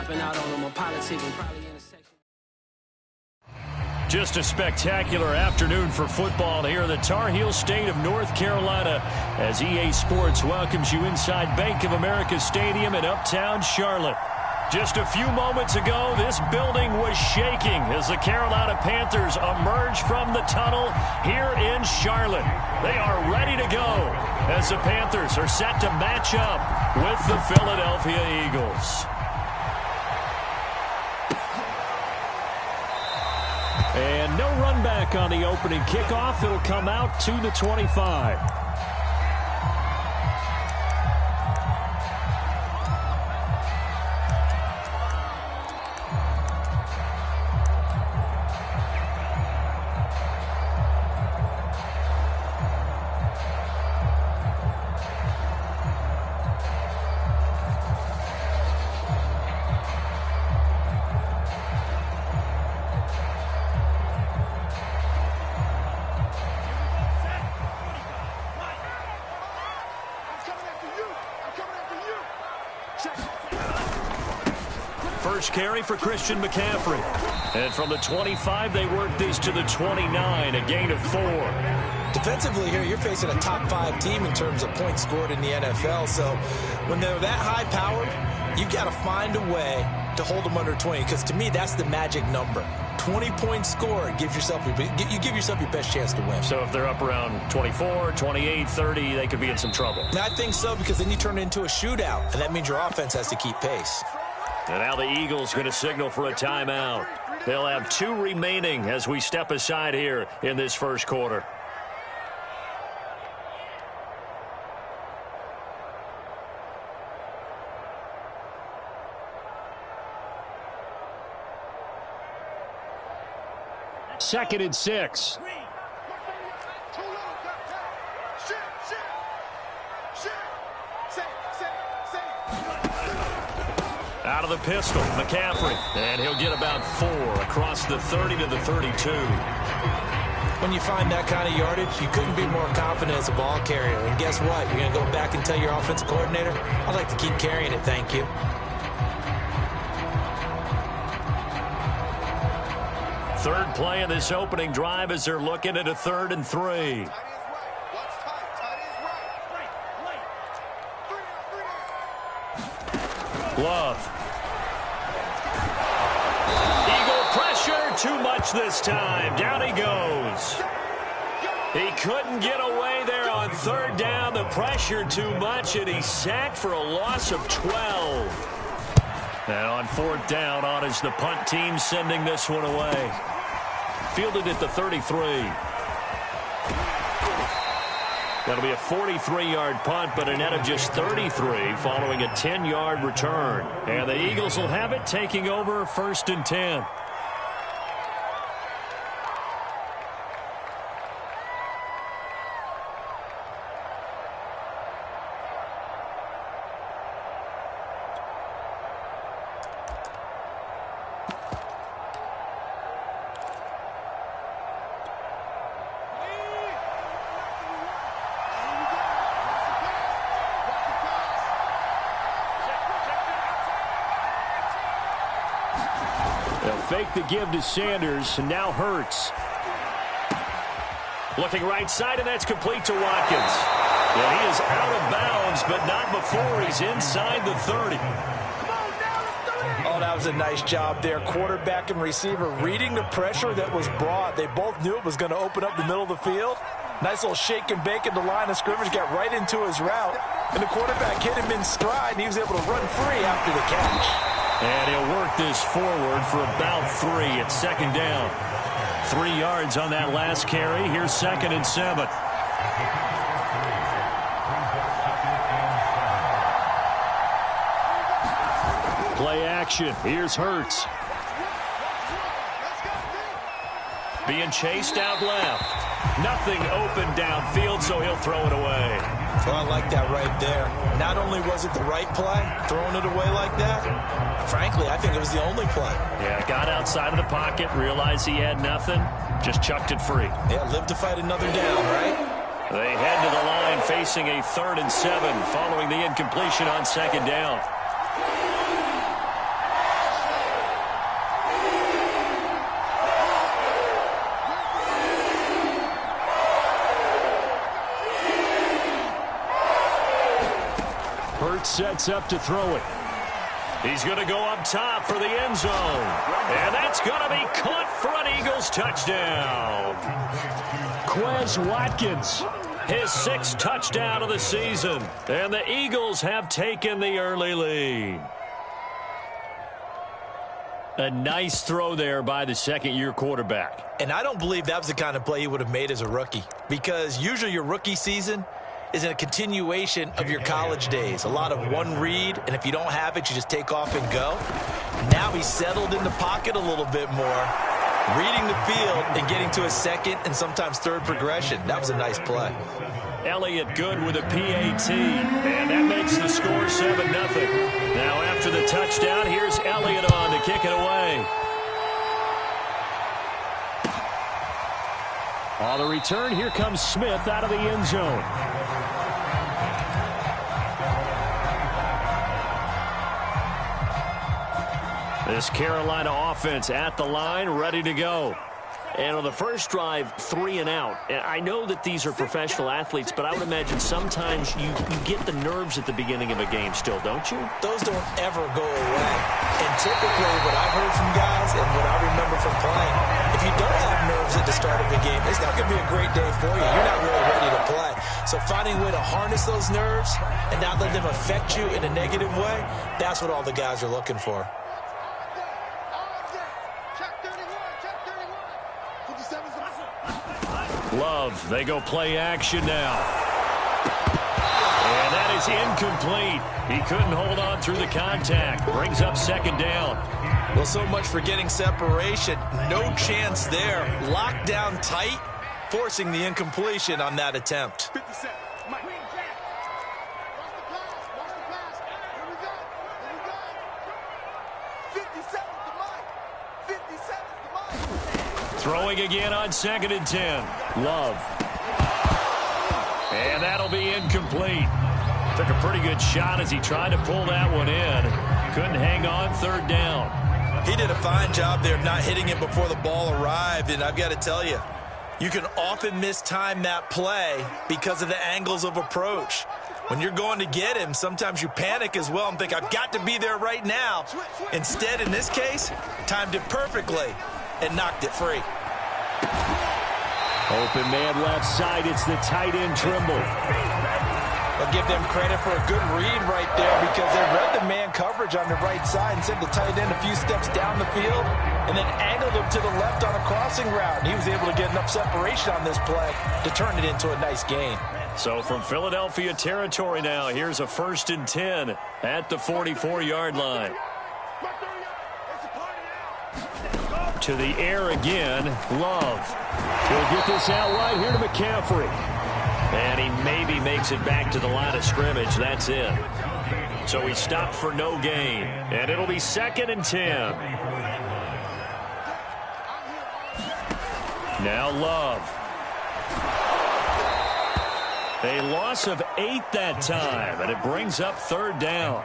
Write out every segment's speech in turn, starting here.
Stepping out on them, I'm politicking, probably in a section. Just a spectacular afternoon for football here in the Tar Heel state of North Carolina as EA Sports welcomes you inside Bank of America Stadium in uptown Charlotte. Just a few moments ago, this building was shaking as the Carolina Panthers emerged from the tunnel here in Charlotte. They are ready to go as the Panthers are set to match up with the Philadelphia Eagles. And no run back on the opening kickoff. It'll come out to the 25. First carry for Christian McCaffrey. And from the 25, they work this to the 29, a gain of 4. Defensively here, you're facing a top 5 team in terms of points scored in the NFL. So when they're that high-powered, you've got to find a way to hold them under 20. Because to me, that's the magic number. 20 points scored gives yourself you give yourself your best chance to win. So if they're up around 24, 28, 30, they could be in some trouble. I think so, because then you turn it into a shootout, and that means your offense has to keep pace. And now the Eagles going to signal for a timeout. They'll have 2 remaining as we step aside here in this first quarter. Second and 6. Out of the pistol, McCaffrey, and he'll get about 4 across the 30 to the 32. When you find that kind of yardage, you couldn't be more confident as a ball carrier. And guess what? You're going to go back and tell your offensive coordinator, I'd like to keep carrying it, thank you. Third play of this opening drive as they're looking at a 3rd and 3. Love. Eagle pressure, too much this time. Down he goes. He couldn't get away there on 3rd down. The pressure too much, and he's sacked for a loss of 12. And on 4th down, on is the punt team sending this one away. Fielded at the 33. That'll be a 43-yard punt, but a net of just 33 following a 10-yard return. And the Eagles will have it, taking over 1st and 10. Fake the give to Sanders, and now Hurts. Looking right side, and that's complete to Watkins. And he is out of bounds, but not before he's inside the 30. Oh, that was a nice job there. Quarterback and receiver reading the pressure that was brought. They both knew it was going to open up the middle of the field. Nice little shake and bake at the line of scrimmage, got right into his route. And the quarterback hit him in stride, and he was able to run free after the catch. And he'll work this forward for about 3 at 2nd down. 3 yards on that last carry. Here's 2nd and 7. Play action. Here's Hurts. Being chased out left. Nothing open downfield, so he'll throw it away. Oh, I like that right there. Not only was it the right play, throwing it away like that, frankly, I think it was the only play. Yeah, got outside of the pocket, realized he had nothing, just chucked it free. Yeah, live to fight another down, right? They head to the line facing a 3rd and 7 following the incompletion on 2nd down. sets up to throw it. He's going to go up top for the end zone. And that's going to be caught for an Eagles touchdown. Quez Watkins, his 6th touchdown of the season. And the Eagles have taken the early lead. A nice throw there by the second-year quarterback. And I don't believe that was the kind of play he would have made as a rookie, because usually your rookie season is a continuation of your college days. A lot of one read, and if you don't have it, you just take off and go. Now he's settled in the pocket a little bit more, reading the field and getting to a second and sometimes third progression. That was a nice play. Elliott good with a PAT, and that makes the score 7-0. Now after the touchdown, here's Elliott on to kick it away. On the return, here comes Smith out of the end zone. This Carolina offense at the line, ready to go. And on the first drive, 3 and out. And I know that these are professional athletes, but I would imagine sometimes you get the nerves at the beginning of a game still, don't you? Those don't ever go away. And typically what I've heard from guys and what I remember from playing, if you don't have nerves at the start of a game, it's not going to be a great day for you. You're not really ready to play. So finding a way to harness those nerves and not let them affect you in a negative way, that's what all the guys are looking for. Love, they go play action now. And that is incomplete. He couldn't hold on through the contact. Brings up 2nd down. Well, so much for getting separation. No chance there. Locked down tight, forcing the incompletion on that attempt. Throwing again on 2nd and 10. Love. And that'll be incomplete. Took a pretty good shot as he tried to pull that one in. Couldn't hang on 3rd down. He did a fine job there of not hitting it before the ball arrived, and I've got to tell you, you can often mistime that play because of the angles of approach. When you're going to get him, sometimes you panic as well and think, I've got to be there right now. Instead, in this case, timed it perfectly and knocked it free. Open man left side. It's the tight end Trimble. I'll give them credit for a good read right there because they read the man coverage on the right side and sent the tight end a few steps down the field and then angled him to the left on a crossing route. And he was able to get enough separation on this play to turn it into a nice gain. So from Philadelphia territory now, here's a 1st and 10 at the 44-yard line. To the air again, Love. He'll get this out right here to McCaffrey. And he maybe makes it back to the line of scrimmage. That's it. So he stopped for no gain. And it'll be 2nd and 10. Now Love. A loss of 8 that time. And it brings up 3rd down.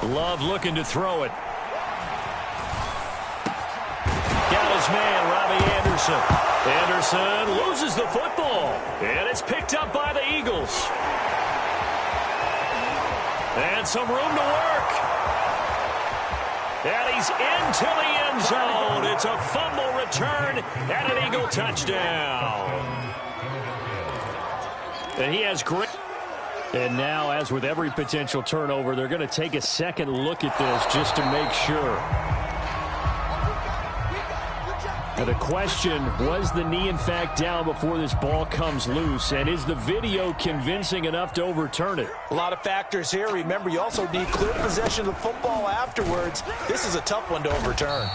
Love looking to throw it. Got his man, Robbie Anderson. Anderson loses the football. And it's picked up by the Eagles. And some room to work. And he's into the end zone. It's a fumble return and an Eagle touchdown. And he has great... And now, as with every potential turnover, they're going to take a second look at this just to make sure. Now the question, was the knee in fact down before this ball comes loose? And is the video convincing enough to overturn it? A lot of factors here. Remember, you also need clear possession of the football afterwards. This is a tough one to overturn.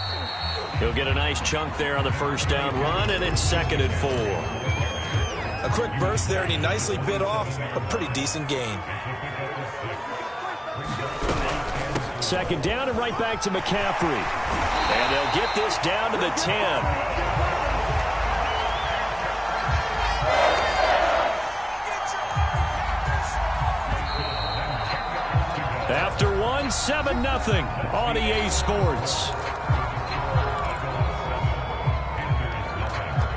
He'll get a nice chunk there on the 1st down run, and it's 2nd and 4. A quick burst there, and he nicely bit off a pretty decent gain. 2nd down and right back to McCaffrey. And they'll get this down to the 10. After 1 leading 7-0 on EA Sports.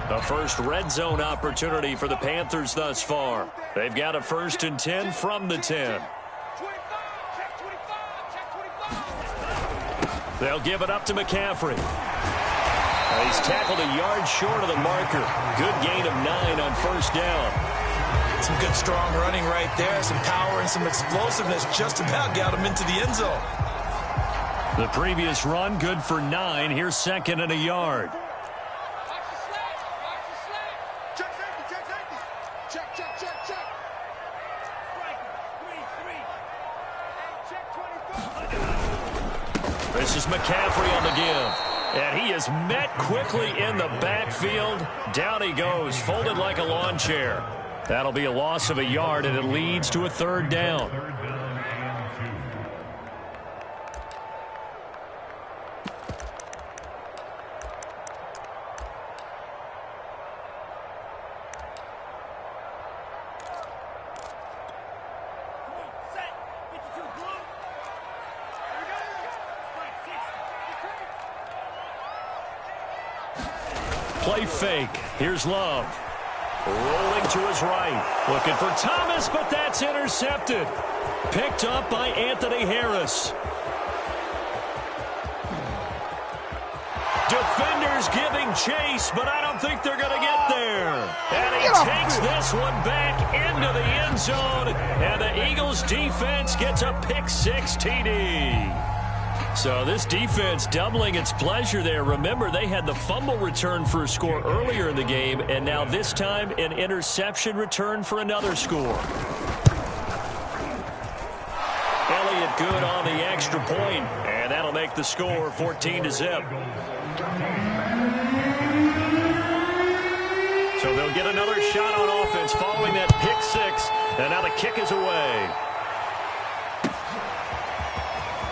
The first red zone opportunity for the Panthers thus far. They've got a 1st and 10 from the 10. They'll give it up to McCaffrey. He's tackled a yard short of the marker. Good gain of 9 on 1st down. Some good strong running right there. Some power and some explosiveness just about got him into the end zone. The previous run good for 9. Here's 2nd and a yard. This is McCaffrey on the give. And he is met quickly in the backfield. Down he goes, folded like a lawn chair. That'll be a loss of a yard, and it leads to a 3rd down. Play fake. Here's Love. Rolling to his right. Looking for Thomas, but that's intercepted. Picked up by Anthony Harris. Defenders giving chase, but I don't think they're going to get there. And he takes this one back into the end zone. And the Eagles defense gets a pick-6 TD. So this defense doubling its pleasure there. Remember, they had the fumble return for a score earlier in the game, and now this time an interception return for another score. Elliott good on the extra point, and that'll make the score 14-0. So they'll get another shot on offense following that pick-6, and now the kick is away.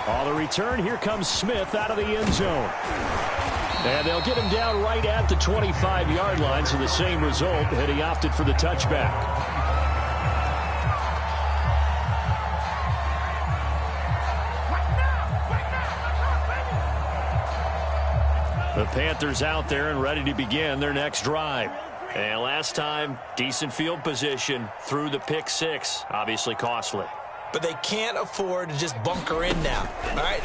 On the return, here comes Smith out of the end zone. And they'll get him down right at the 25-yard line, so the same result, and he opted for the touchback. The Panthers out there and ready to begin their next drive. And last time, decent field position through the pick-6, obviously costly. But they can't afford to just bunker in now. All right,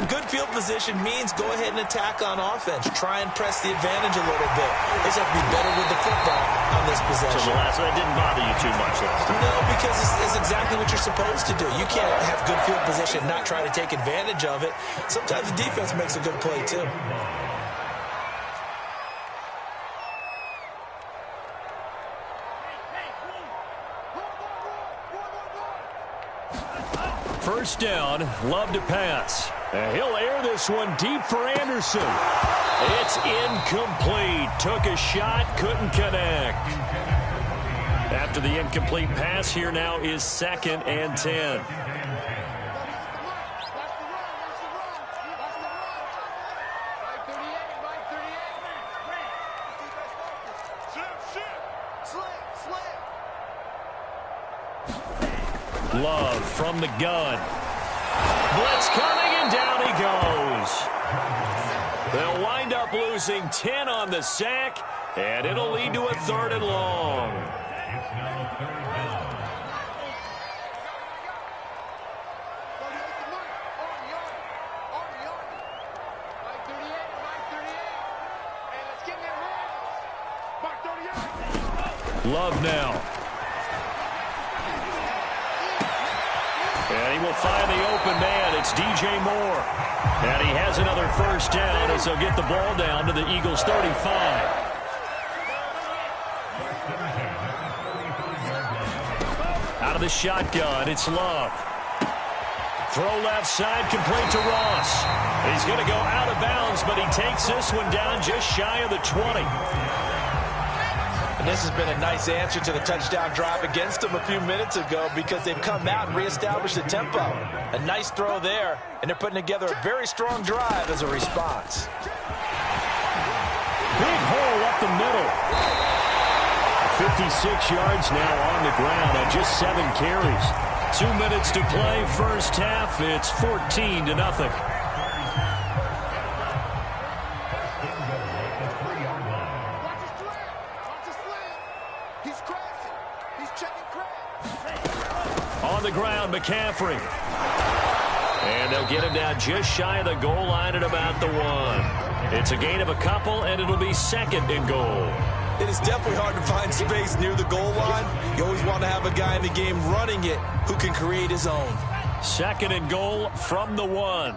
good field position means go ahead and attack on offense. Try and press the advantage a little bit. They just have to be better with the football on this possession. So the last one didn't bother you too much last time. No, because it's exactly what you're supposed to do. You can't have good field position, not try to take advantage of it. Sometimes the defense makes a good play too. First down, Love to pass. And he'll air this one deep for Anderson. It's incomplete. Took a shot, couldn't connect. After the incomplete pass, here now is 2nd and 10. Love from the gun. Blitz coming, and down he goes. They'll wind up losing 10 on the sack, and it'll lead to a 3rd and long. Love now. And he will find the open man. It's DJ Moore. And he has another 1st down as they'll get the ball down to the Eagles' 35. Out of the shotgun, it's Love. Throw left side, complete to Ross. He's going to go out of bounds, but he takes this one down just shy of the 20. And this has been a nice answer to the touchdown drive against them a few minutes ago because they've come out and reestablished the tempo. A nice throw there, and they're putting together a very strong drive as a response. Big hole up the middle. 56 yards now on the ground on just 7 carries. 2 minutes to play, first half. It's 14-0. On the ground, McCaffrey. And they'll get him down just shy of the goal line at about the 1. It's a gain of a couple, and it'll be second and goal. It is definitely hard to find space near the goal line. You always want to have a guy in the game running it who can create his own. Second and goal from the 1.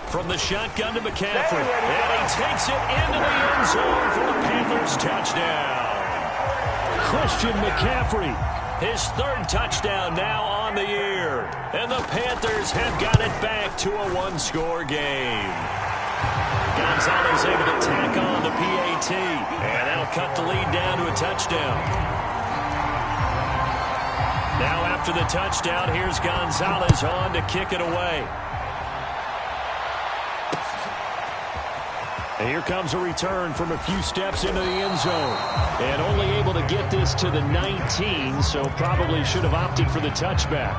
From the shotgun to McCaffrey. And he takes it into the end zone for the Panthers touchdown. Christian McCaffrey, his third touchdown now on the year. And the Panthers have got it back to a one-score game. Gonzalez able to tack on the PAT. And that'll cut the lead down to a touchdown. Now after the touchdown, here's Gonzalez on to kick it away. And here comes a return from a few steps into the end zone. And only able to get this to the 19, so probably should have opted for the touchback.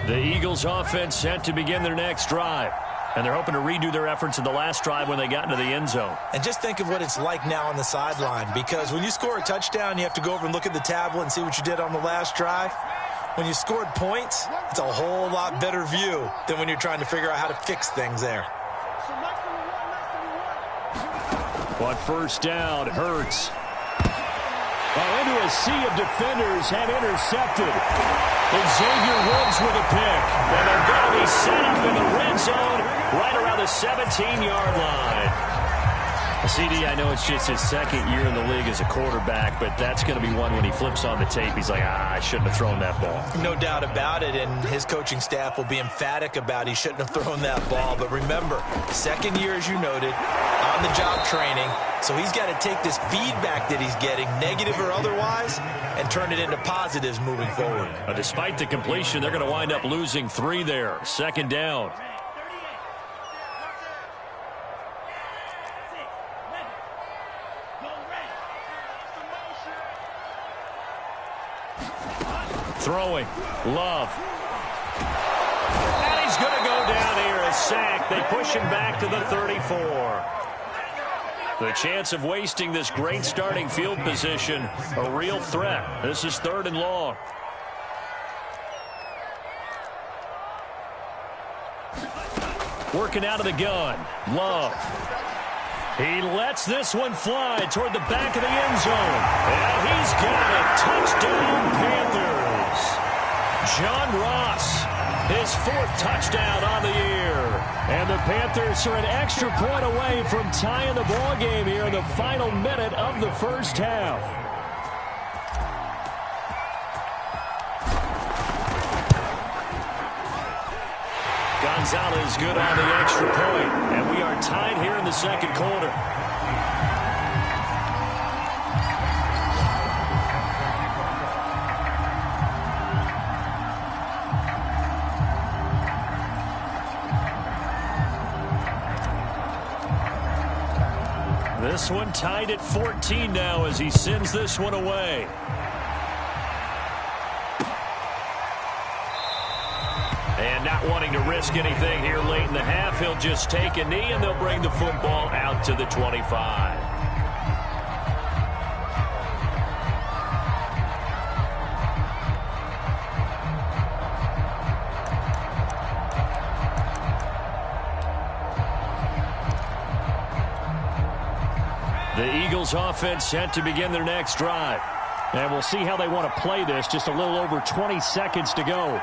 The Eagles offense set to begin their next drive. And they're hoping to redo their efforts in the last drive when they got into the end zone. And just think of what it's like now on the sideline, because when you score a touchdown, you have to go over and look at the tablet and see what you did on the last drive. When you scored points, it's a whole lot better view than when you're trying to figure out how to fix things there. But first down, Hurts. Into a sea of defenders and intercepted. Xavier Woods with a pick. And they're going to be set up in the red zone right around the 17-yard line. CD, I know it's just his second year in the league as a quarterback, but that's going to be one when he flips on the tape. He's like, I shouldn't have thrown that ball. No doubt about it, and his coaching staff will be emphatic about he shouldn't have thrown that ball. But remember, second year, as you noted, on-the-job training, so he's got to take this feedback that he's getting, negative or otherwise, and turn it into positives moving forward. Despite the completion, they're going to wind up losing 3 there. Second down. Throwing. Love. And he's going to go down here. A sack. They push him back to the 34. The chance of wasting this great starting field position, a real threat. This is 3rd and long. Working out of the gun. Love. He lets this one fly toward the back of the end zone. And he's got it. Touchdown, Panthers. John Ross, his 4th touchdown on the year. And the Panthers are an extra point away from tying the ball game here in the final minute of the first half. Gonzalez good on the extra point, and we are tied here in the second quarter. This one tied at 14 now as he sends this one away. And not wanting to risk anything here late in the half, he'll just take a knee and they'll bring the football out to the 25. The Eagles offense set to begin their next drive. And we'll see how they want to play this. Just a little over 20 seconds to go.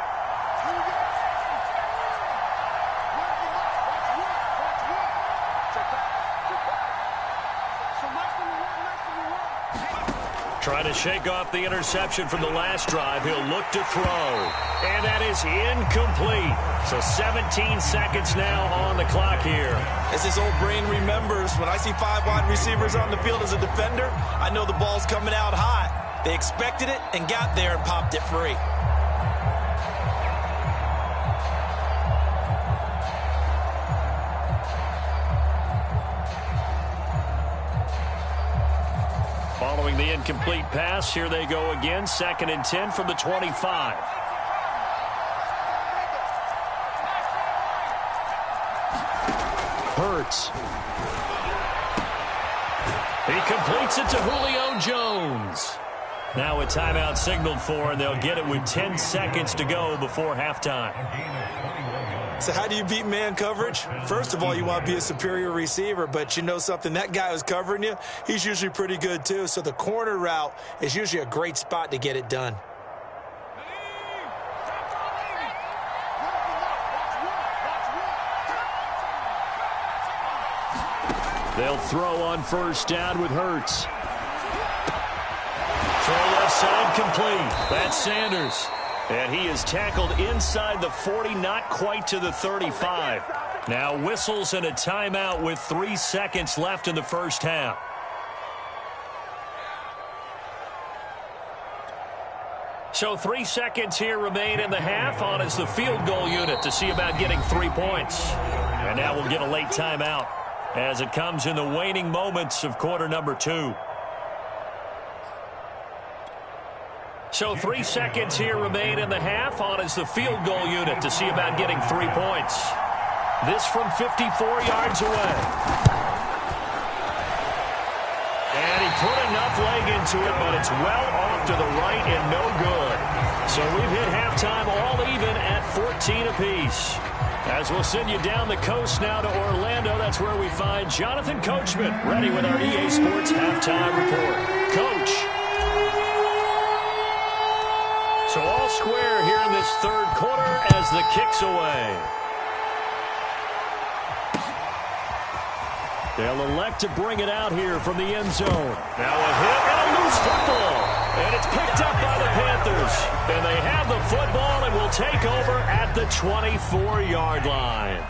Trying to shake off the interception from the last drive. He'll look to throw. And that is incomplete. So 17 seconds now on the clock here. As his old brain remembers, when I see 5 wide receivers on the field as a defender, I know the ball's coming out hot. They expected it and got there and popped it free. Following the incomplete pass, here they go again. 2nd and 10 from the 25. Hurts. He completes it to Julio Jones. Now a timeout signaled for, and they'll get it with 10 seconds to go before halftime. So how do you beat man coverage? First of all, you want to be a superior receiver, but you know something, that guy who's covering you, he's usually pretty good too. So the corner route is usually a great spot to get it done. They'll throw on 1st down with Hurts. Throw left side complete. That's Sanders. And he is tackled inside the 40, not quite to the 35. Now whistles and a timeout with 3 seconds left in the first half. So 3 seconds here remain in the half. On is the field goal unit to see about getting 3 points. And now we'll get a late timeout as it comes in the waning moments of quarter number 2. So 3 seconds here remain in the half. On is the field goal unit to see about getting 3 points. This from 54 yards away. And he put enough leg into it, but it's well off to the right and no good. So we've hit halftime all even at 14 apiece. As we'll send you down the coast now to Orlando, that's where we find Jonathan Coachman ready with our EA Sports halftime report. Coach. So all square here in this 3rd quarter as the kick's away. They'll elect to bring it out here from the end zone. Now a hit and a loose football. And it's picked up by the Panthers. And they have the football and will take over at the 24-yard line.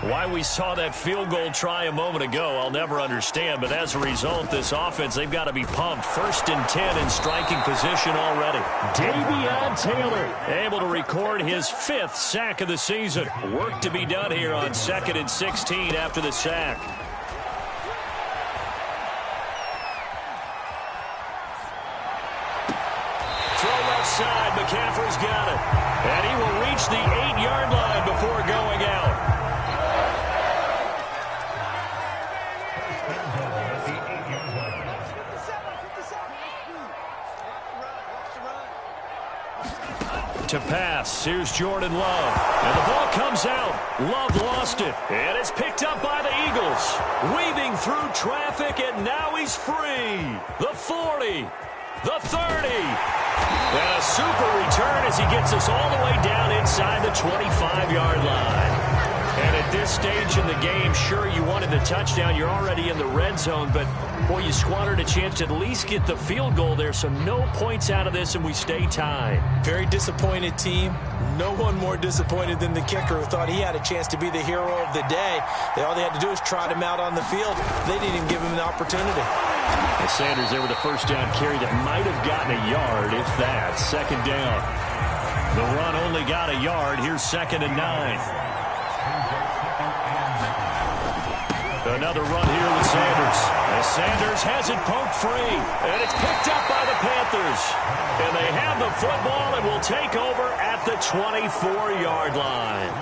Why we saw that field goal try a moment ago, I'll never understand. But as a result, this offense, they've got to be pumped. 1st and 10 in striking position already. Davion Taylor able to record his 5th sack of the season. Work to be done here on 2nd and 16 after the sack. Throw left side. McCaffrey's got it. And he will reach the 8-yard line before going out. To pass, here's Jordan Love. And the ball comes out. Love lost it. And it's picked up by the Eagles. Weaving through traffic, and now he's free. The 40. The 30. And a super return as he gets us all the way down inside the 25-yard line. And at this stage in the game, sure, you wanted the touchdown. You're already in the red zone, but, boy, you squandered a chance to at least get the field goal there, so no points out of this, and we stay tied. Very disappointed team. No one more disappointed than the kicker who thought he had a chance to be the hero of the day. All they had to do was trot him out on the field. They didn't even give him an opportunity. And Sanders there with a 1st down carry that might have gotten a yard, if that. 2nd down. The run only got a yard. Here's 2nd and 9. Another run here with Sanders. As Sanders has it poked free. And it's picked up by the Panthers. And they have the football and will take over at the 24-yard line.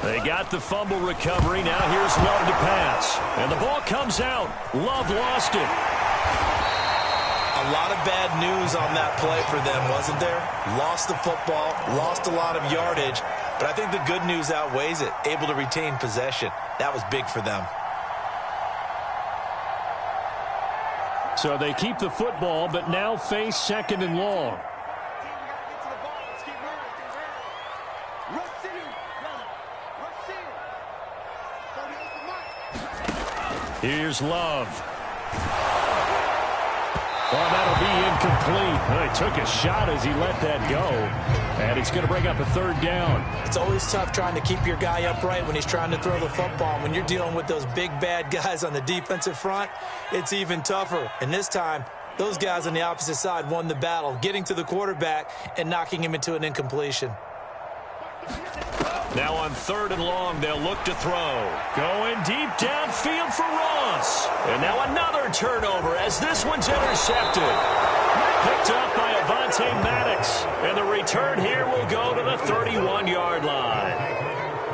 They got the fumble recovery. Now here's Love to pass. And the ball comes out. Love lost it. A lot of bad news on that play for them, wasn't there? Lost the football, lost a lot of yardage, but I think the good news outweighs it. Able to retain possession. That was big for them. So they keep the football, but now face 2nd and long. Here's Love. Well, that'll be incomplete. Well, he took a shot as he let that go. And it's going to bring up a third down. It's always tough trying to keep your guy upright when he's trying to throw the football. When you're dealing with those big, bad guys on the defensive front, it's even tougher. And this time, those guys on the opposite side won the battle, getting to the quarterback and knocking him into an incompletion. Now on 3rd and long, they'll look to throw. Going deep downfield for Ross. And now another turnover as this one's intercepted. Picked up by Avonte Maddox. And the return here will go to the 31-yard line.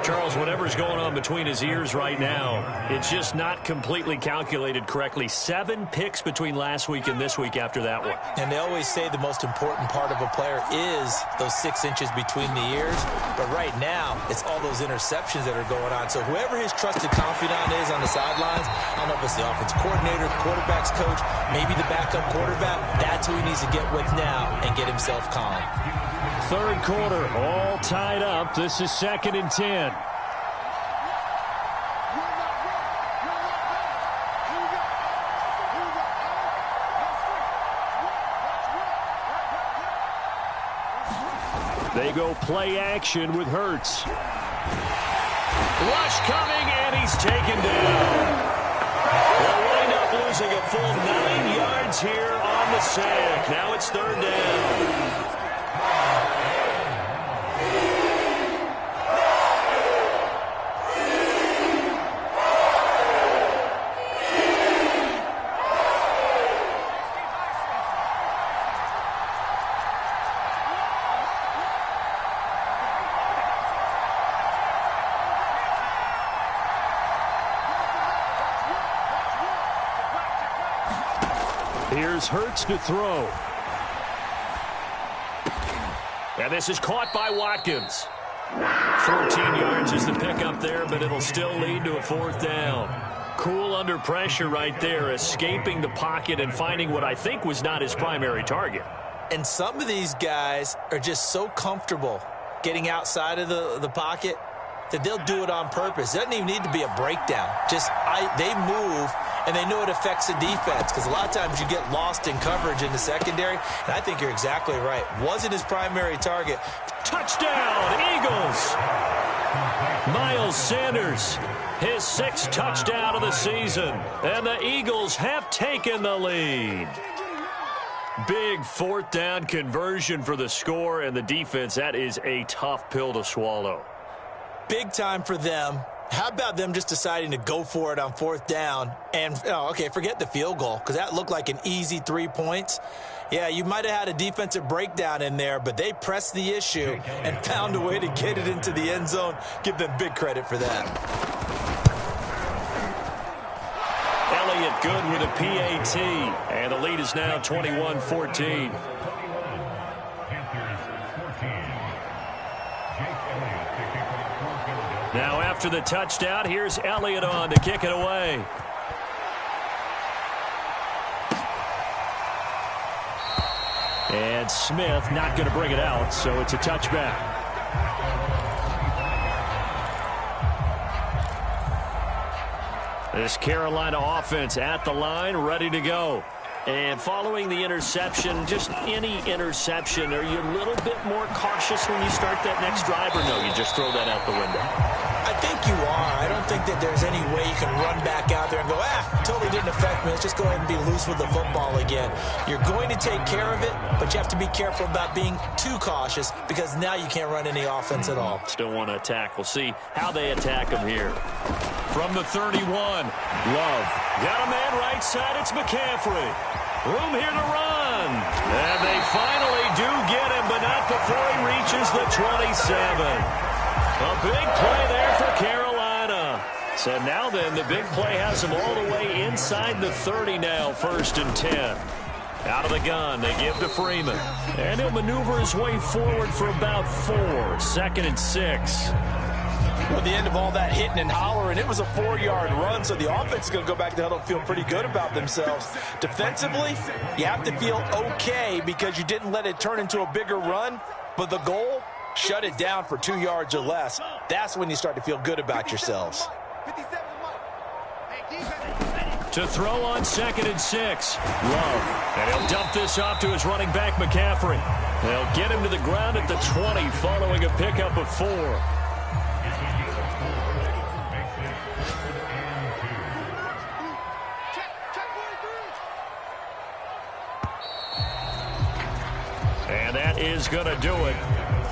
Charles, whatever's going on between his ears right now, it's just not completely calculated correctly. 7 picks between last week and this week after that one. And they always say the most important part of a player is those 6 inches between the ears. But right now, it's all those interceptions that are going on. So whoever his trusted confidant is on the sidelines, I don't know if it's the offense coordinator, the quarterback's coach, maybe the backup quarterback, that's who he needs to get with now and get himself calm. 3rd quarter, all tied up. This is 2nd and 10. They go play action with Hurts. Rush coming, and he's taken down. They'll wind up losing a full 9 yards here on the sack. Now it's 3rd down. Here's Hurts to throw. And this is caught by Watkins. 14 yards is the pickup there, but it'll still lead to a 4th down. Cool under pressure right there, escaping the pocket and finding what I think was not his primary target. And some of these guys are just so comfortable getting outside of the pocket that they'll do it on purpose. It doesn't even need to be a breakdown. They move, and they know it affects the defense because a lot of times you get lost in coverage in the secondary, and I think you're exactly right. Wasn't his primary target. Touchdown, Eagles! Miles Sanders, his 6th touchdown of the season, and the Eagles have taken the lead. Big 4th down conversion for the score, and the defense, that is a tough pill to swallow. Big time for them. How about them just deciding to go for it on 4th down? And, forget the field goal, because that looked like an easy 3 points. Yeah, you might have had a defensive breakdown in there, but they pressed the issue and found a way to get it into the end zone. Give them big credit for that. Elliott good with a PAT, and the lead is now 21-14. Now after the touchdown, here's Elliott on to kick it away. And Smith not going to bring it out, so it's a touchback. This Carolina offense at the line, ready to go. And following the interception, just any interception, are you a little bit more cautious when you start that next drive, or no, you just throw that out the window? I think you are. I don't think that there's any way you can run back out there and go, totally didn't affect me. Let's just go ahead and be loose with the football again. You're going to take care of it, but you have to be careful about being too cautious because now you can't run any offense at all. Still want to attack. We'll see how they attack them here. From the 31, Love. Got a man right side. It's McCaffrey. Room here to run. And they finally do get him, but not before he reaches the 27. A big play there for Carolina. So now then, the big play has him all the way inside the 30 now, 1st and 10. Out of the gun, they give to Freeman. And he'll maneuver his way forward for about 4. 2nd and 6. Well, the end of all that hitting and hollering, it was a 4-yard run, so the offense is going to go back to huddle and feel pretty good about themselves. Defensively, you have to feel okay because you didn't let it turn into a bigger run, but the goal, shut it down for 2 yards or less. That's when you start to feel good about yourselves. To throw on 2nd and 6. Love. And he'll dump this off to his running back, McCaffrey. They'll get him to the ground at the 20 following a pickup of 4. And that is going to do it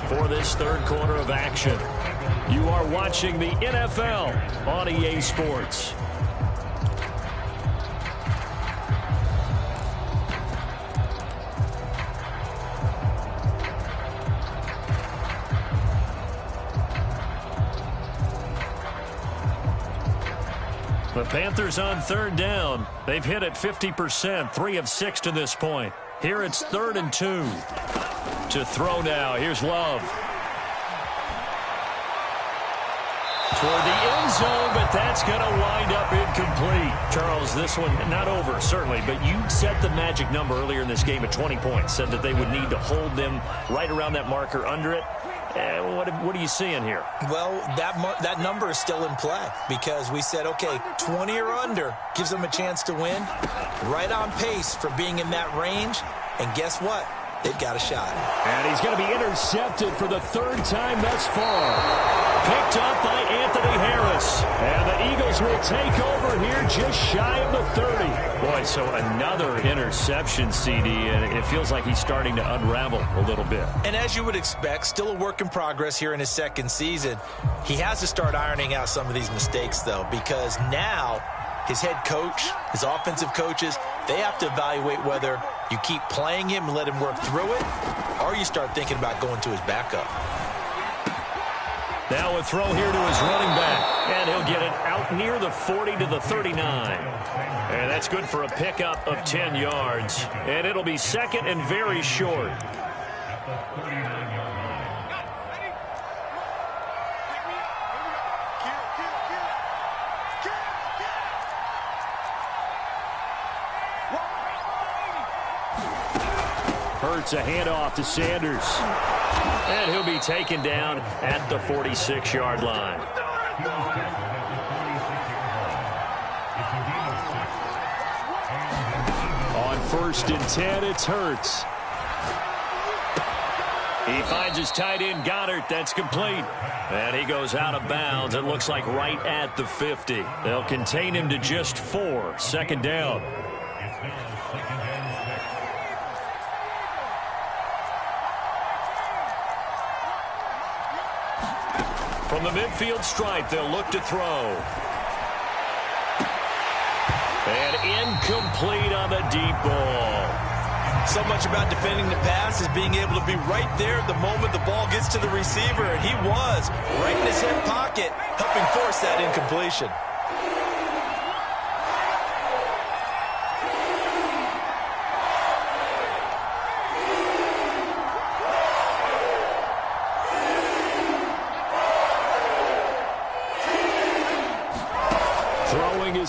for this third quarter of action. You are watching the NFL on EA Sports. The Panthers on 3rd down. They've hit it 50%, 3 of 6 to this point. Here it's 3rd and 2. To throw now. Here's Love. Toward the end zone, but that's going to wind up incomplete. Charles, this one not over, certainly, but you set the magic number earlier in this game at 20 points, said that they would need to hold them right around that marker under it. What are you seeing here? Well, that number is still in play because we said, okay, 20 or under gives them a chance to win. Right on pace for being in that range. And guess what? They've got a shot. And he's going to be intercepted for the 3rd time thus far. Picked up by Anthony Harris. And the Eagles will take over here just shy of the 30. Boy, so another interception, CD, and it feels like he's starting to unravel a little bit. And as you would expect, still a work in progress here in his 2nd season. He has to start ironing out some of these mistakes, though, because now his head coach, his offensive coaches, they have to evaluate whether you keep playing him and let him work through it, or you start thinking about going to his backup. Now a throw here to his running back, and he'll get it out near the 40 to the 39. And that's good for a pickup of 10 yards. And it'll be 2nd and very short. Hurts a handoff to Sanders. And he'll be taken down at the 46-yard line. On 1st and 10, it's Hurts. He finds his tight end, Goddard. That's complete. And he goes out of bounds. It looks like right at the 50. They'll contain him to just 4. 2nd down. From the midfield stripe, they'll look to throw. And incomplete on the deep ball. So much about defending the pass is being able to be right there the moment the ball gets to the receiver, and he was right in his hip pocket, helping force that incompletion.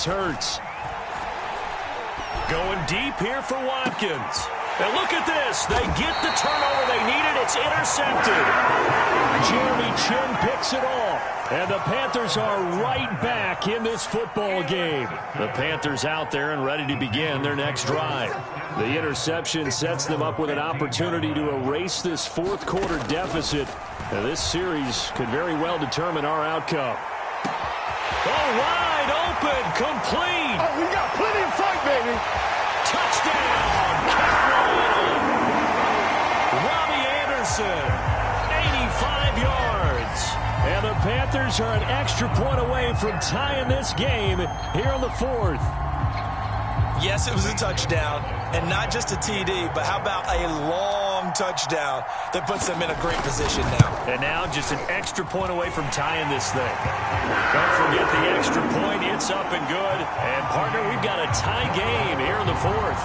Hurts. Going deep here for Watkins. And look at this. They get the turnover they needed. It's intercepted. Jeremy Chin picks it off. And the Panthers are right back in this football game. The Panthers out there and ready to begin their next drive. The interception sets them up with an opportunity to erase this 4th quarter deficit. Now, this series could very well determine our outcome. Oh, wide open, complete. Oh, we got plenty of fight, baby. Touchdown, Carolina. Robbie Anderson, 85 yards. And the Panthers are an extra point away from tying this game here on the 4th. Yes, it was a touchdown, and not just a TD, but how about a long touchdown that puts them in a great position now. And now just an extra point away from tying this thing. Don't forget the extra point. It's up and good. And, partner, we've got a tie game here in the 4th.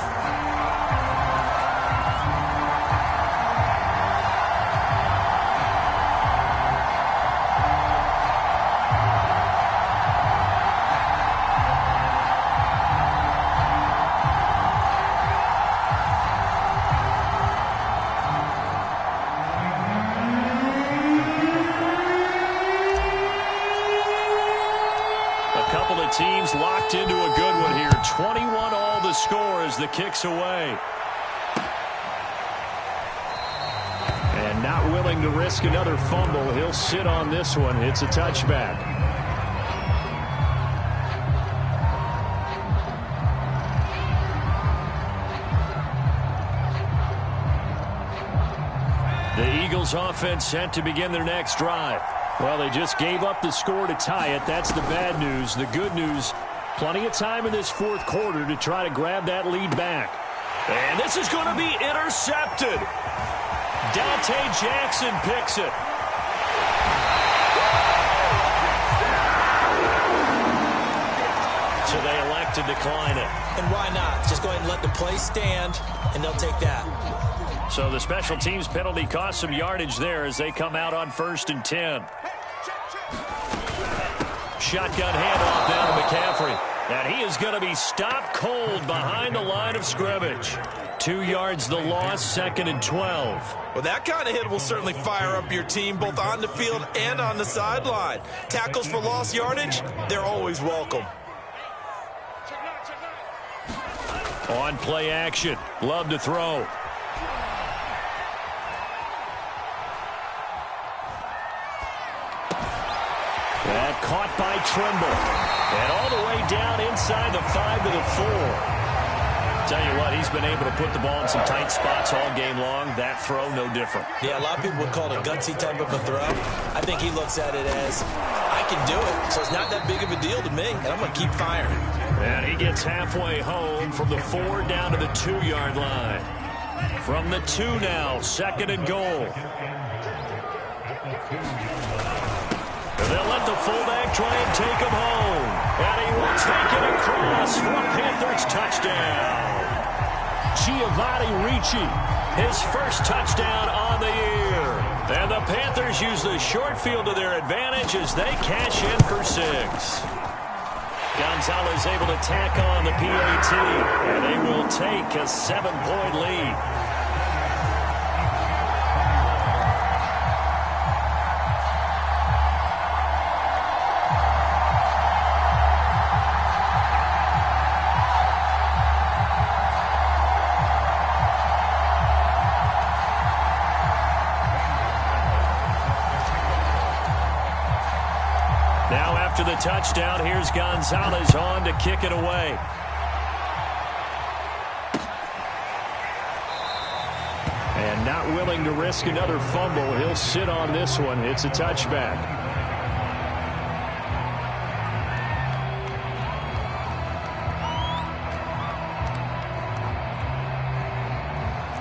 Teams locked locked into a good one here. 21 all the score as the kick's away. And not willing to risk another fumble. He'll sit on this one. It's a touchback. The Eagles offense set to begin their next drive. Well, they just gave up the score to tie it. That's the bad news. The good news, plenty of time in this fourth quarter to try to grab that lead back. And this is going to be intercepted. Dante Jackson picks it. So they elect to decline it. And why not? Just go ahead and let the play stand, and they'll take that. So the special teams penalty cost some yardage there as they come out on 1st and 10. Shotgun handoff down to McCaffrey. And he is going to be stopped cold behind the line of scrimmage. 2 yards the loss, 2nd and 12. Well, that kind of hit will certainly fire up your team both on the field and on the sideline. Tackles for lost yardage, they're always welcome. On play action, Love to throw. That caught by Trimble. And all the way down inside the 5 to the 4. Tell you what, he's been able to put the ball in some tight spots all game long. That throw, no different. Yeah, a lot of people would call it a gutsy type of a throw. I think he looks at it as, I can do it, so it's not that big of a deal to me, and I'm going to keep firing. And he gets halfway home from the 4 down to the 2-yard line. From the 2 now, 2nd and goal. And they'll let the fullback try and take him home. And he will take it across for a Panthers touchdown. Giovanni Ricci, his first touchdown on the year. And the Panthers use the short field to their advantage as they cash in for 6. Gonzalez able to tack on the PAT, and they will take a 7-point lead. Now after the touchdown, here's Gonzalez on to kick it away. And not willing to risk another fumble. He'll sit on this one. It's a touchback.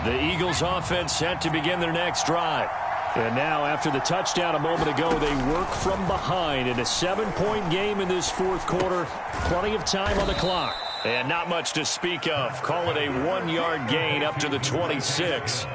The Eagles offense set to begin their next drive. And now, after the touchdown a moment ago, they work from behind in a 7-point game in this fourth quarter. Plenty of time on the clock. And not much to speak of. Call it a 1-yard gain up to the 26.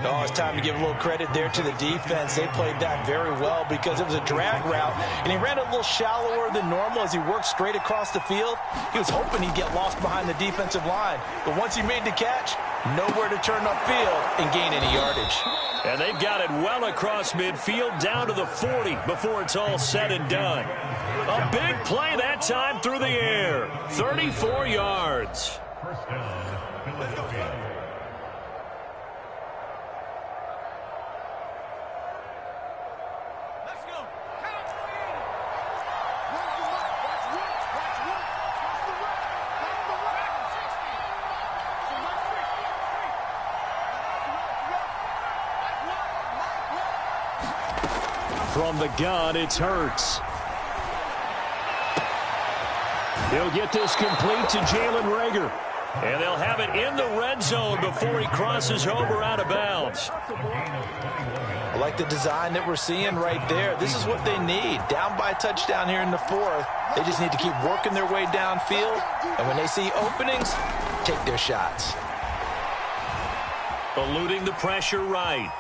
Oh, it's time to give a little credit there to the defense. They played that very well because it was a drag route, and he ran a little shallower than normal as he worked straight across the field. He was hoping he'd get lost behind the defensive line, but once he made the catch, nowhere to turn upfield and gain any yardage. And they've got it well across midfield down to the 40 before it's all said and done. A big play that time through the air. 34 yards. From the gun, it's Hurts. He'll get this complete to Jalen Reagor. And they'll have it in the red zone before he crosses over out of bounds. I like the design that we're seeing right there. This is what they need. Down by a touchdown here in the 4th. They just need to keep working their way downfield. And when they see openings, take their shots. Eluding the pressure right.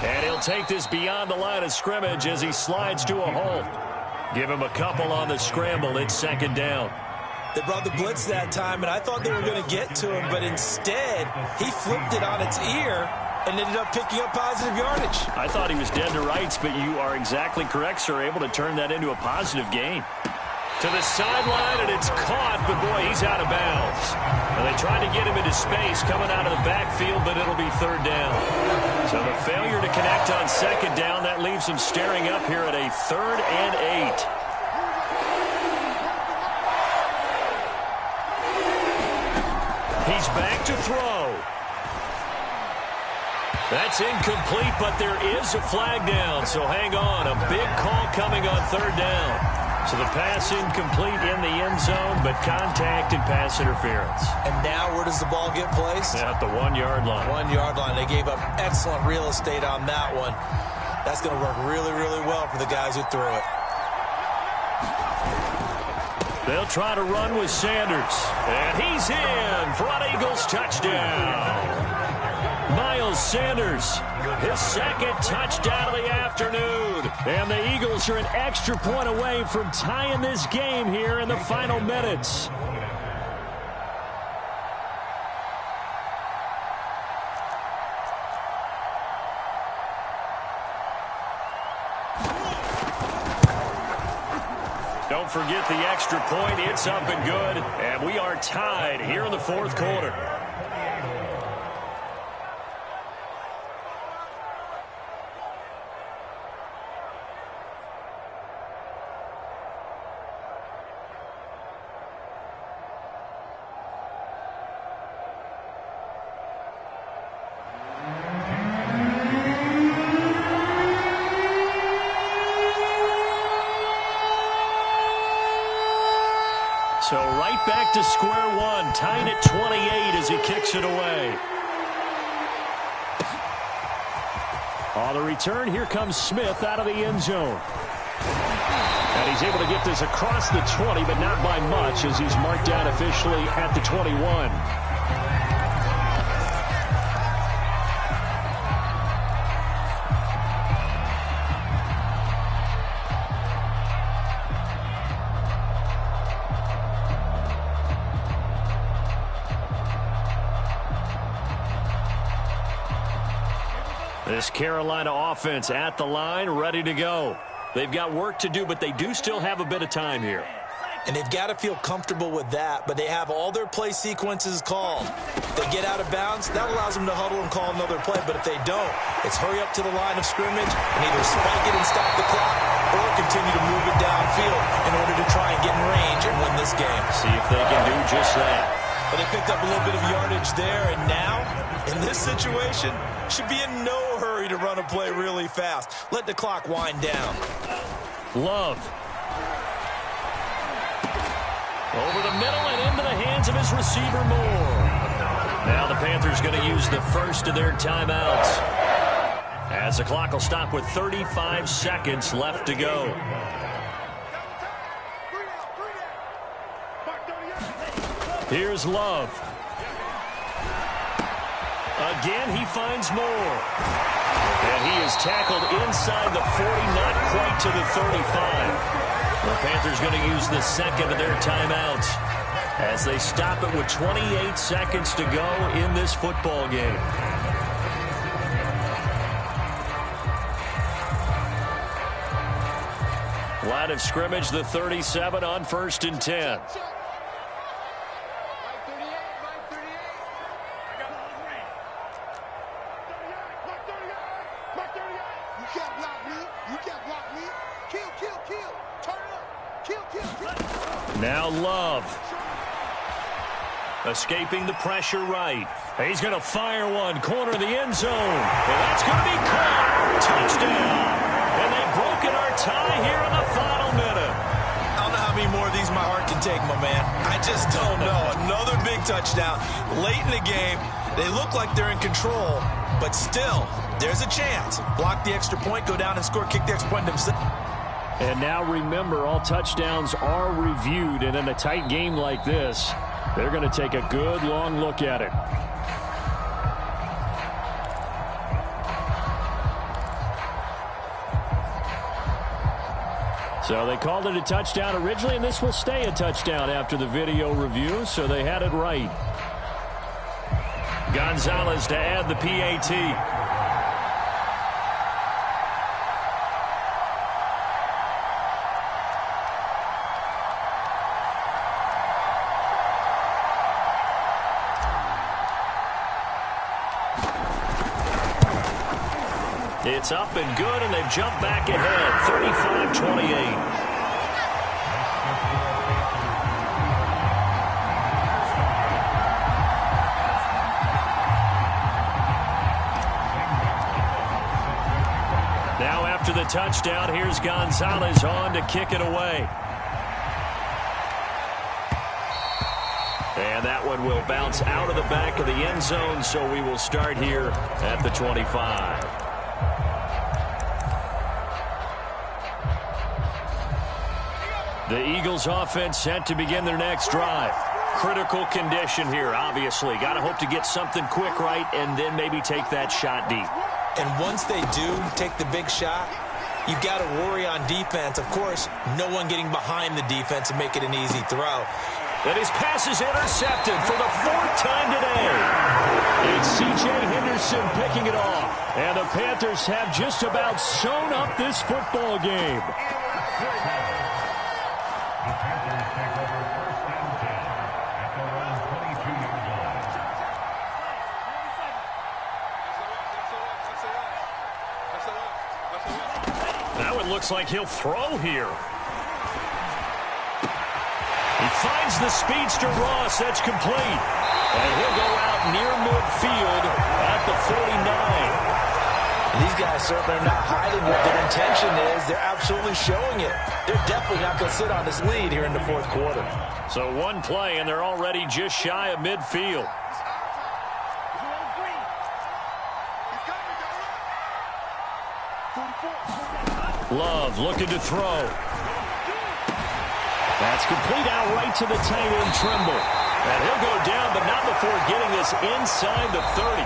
And he'll take this beyond the line of scrimmage as he slides to a halt. Give him a couple on the scramble. It's 2nd down. They brought the blitz that time, and I thought they were going to get to him, but instead, he flipped it on its ear and ended up picking up positive yardage. I thought he was dead to rights, but you are exactly correct, sir. Able to turn that into a positive gain. To the sideline, and it's caught, but boy, he's out of bounds. And they tried to get him into space coming out of the backfield, but it'll be third down. So the failure to connect on second down, that leaves him staring up here at a 3rd and 8. He's back to throw. That's incomplete, but there is a flag down, so hang on. A big call coming on third down. So the pass incomplete in the end zone, but contact and pass interference. And now where does the ball get placed? At the 1-yard line. 1-yard line. They gave up excellent real estate on that one. That's going to work really, really well for the guys who threw it. They'll try to run with Sanders. And he's in for an Eagles touchdown. Miles Sanders, his 2nd touchdown of the afternoon. And the Eagles are an extra point away from tying this game here in the final minutes. Don't forget the extra point. It's up and good. And we are tied here in the 4th quarter. So right back to square one, tied at 28 as he kicks it away. On the return, here comes Smith out of the end zone. And he's able to get this across the 20, but not by much as he's marked down officially at the 21. This Carolina offense at the line, ready to go. They've got work to do, but they do still have a bit of time here. And they've got to feel comfortable with that, but they have all their play sequences called. If they get out of bounds, that allows them to huddle and call another play, but if they don't, it's hurry up to the line of scrimmage and either spike it and stop the clock or continue to move it downfield in order to try and get in range and win this game. See if they can do just that. But they picked up a little bit of yardage there, and now, in this situation, should be in no hurry to run a play really fast. Let the clock wind down. Love. Over the middle and into the hands of his receiver Moore. Now the Panthers going to use the first of their timeouts, as the clock will stop with 35 seconds left to go. Here's Love. Again, he finds Moore. And he is tackled inside the 40, not quite to the 35. The Panthers going to use the second of their timeouts as they stop it with 28 seconds to go in this football game. Line of scrimmage, the 37 on 1st and 10. Now Love. Escaping the pressure right. He's going to fire one. Corner of the end zone. And that's going to be caught. Touchdown. And they've broken our tie here in the final minute. I don't know how many more of these my heart can take, my man. I just don't know. Another big touchdown. Late in the game, they look like they're in control. But still, there's a chance. Block the extra point, go down and score, kick the extra point themselves. And now remember, all touchdowns are reviewed, and in a tight game like this, they're going to take a good long look at it. So they called it a touchdown originally, and this will stay a touchdown after the video review, so they had it right. Gonzalez to add the PAT. It's up and good, and they've jumped back ahead, 35-28. Now after the touchdown, here's Gonzalez on to kick it away. And that one will bounce out of the back of the end zone, so we will start here at the 25. The Eagles offense set to begin their next drive. Critical condition here, obviously. Got to hope to get something quick right and then maybe take that shot deep. And once they do take the big shot, you've got to worry on defense. Of course, no one getting behind the defense and make it an easy throw. And his pass is intercepted for the 4th time today. It's C.J. Henderson picking it off. And the Panthers have just about sewn up this football game. Now it looks like he'll throw here. He finds the speedster Ross. That's complete. And he'll go out near midfield at the 49. These guys certainly are not hiding what their intention is. They're absolutely showing it. They're definitely not going to sit on this lead here in the 4th quarter. So one play, and they're already just shy of midfield. Love looking to throw. That's complete out right to the tight end, Trimble. And he'll go down, but not before getting this inside the 30.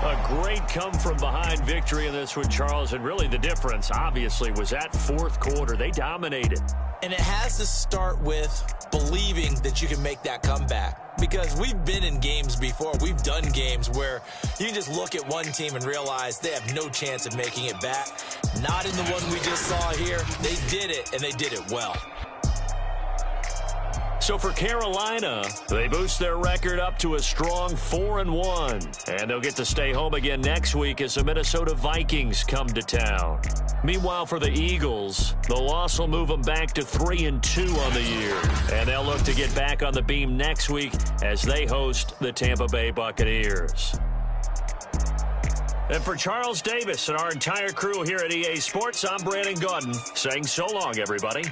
A great come-from-behind victory in this one, Charles. And really the difference, obviously, was that 4th quarter. They dominated. And it has to start with believing that you can make that comeback. Because we've been in games before. We've done games where you can just look at one team and realize they have no chance of making it back. Not in the one we just saw here. They did it, and they did it well. So for Carolina, they boost their record up to a strong 4-1. And they'll get to stay home again next week as the Minnesota Vikings come to town. Meanwhile, for the Eagles, the loss will move them back to 3-2 on the year. And they'll look to get back on the beam next week as they host the Tampa Bay Buccaneers. And for Charles Davis and our entire crew here at EA Sports, I'm Brandon Gaudin saying so long, everybody.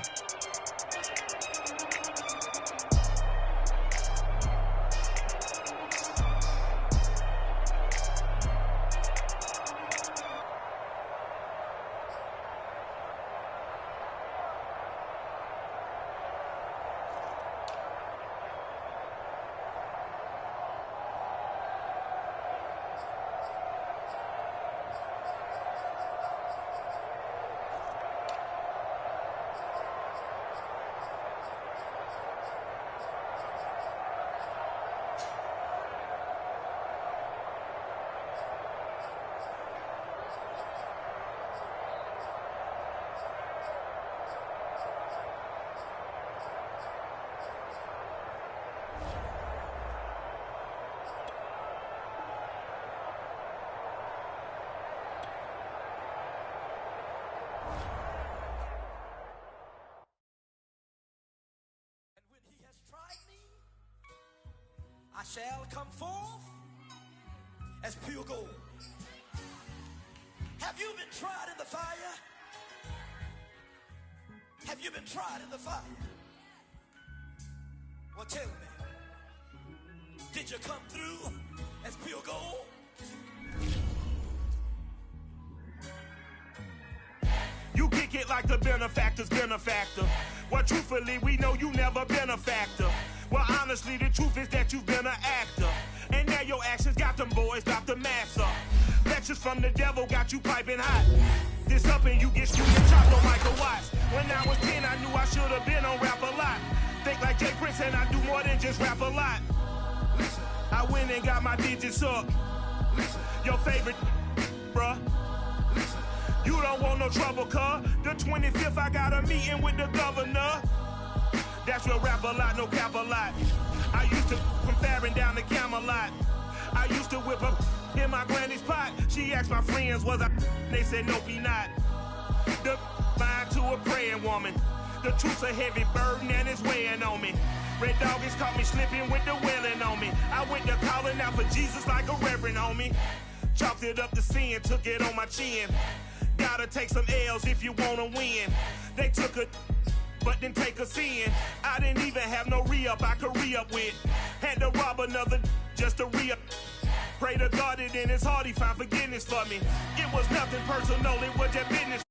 I shall come forth as pure gold. Have you been tried in the fire? Have you been tried in the fire? Well, tell me, did you come through as pure gold? You kick it like the benefactor's benefactor. Well, truthfully, we know you never been a factor. Well, honestly, the truth is that you've been an actor. And now your actions got them boys about to mass up. Lectures from the devil got you piping hot. This up and you get screwed and chopped on Michael Watts. When I was 10, I knew I should have been on Rap a Lot. Think like Jay Prince and I do more than just rap a lot. Listen, I went and got my digits up. Listen, your favorite, bruh. Listen, you don't want no trouble, cuz. The 25th, I got a meeting with the governor. That's real rap a lot, no cap a lot. I used to from Farron down to Camelot. I used to whip up In my granny's pot, she asked my friends, was I? They said, nope, he not. The line to a praying woman. The truth's a heavy burden and it's weighing on me. Red doggies caught me slipping with the wailing on me. I went to calling out for Jesus like a reverend on me. Chalked it up to sin, took it on my chin. Gotta take some L's if you wanna win. They took a but didn't take us in. I didn't even have no re-up I could re-up with. Had to rob another just to re-up. Pray to God that in his heart he found forgiveness for me. It was nothing personal, it was just business.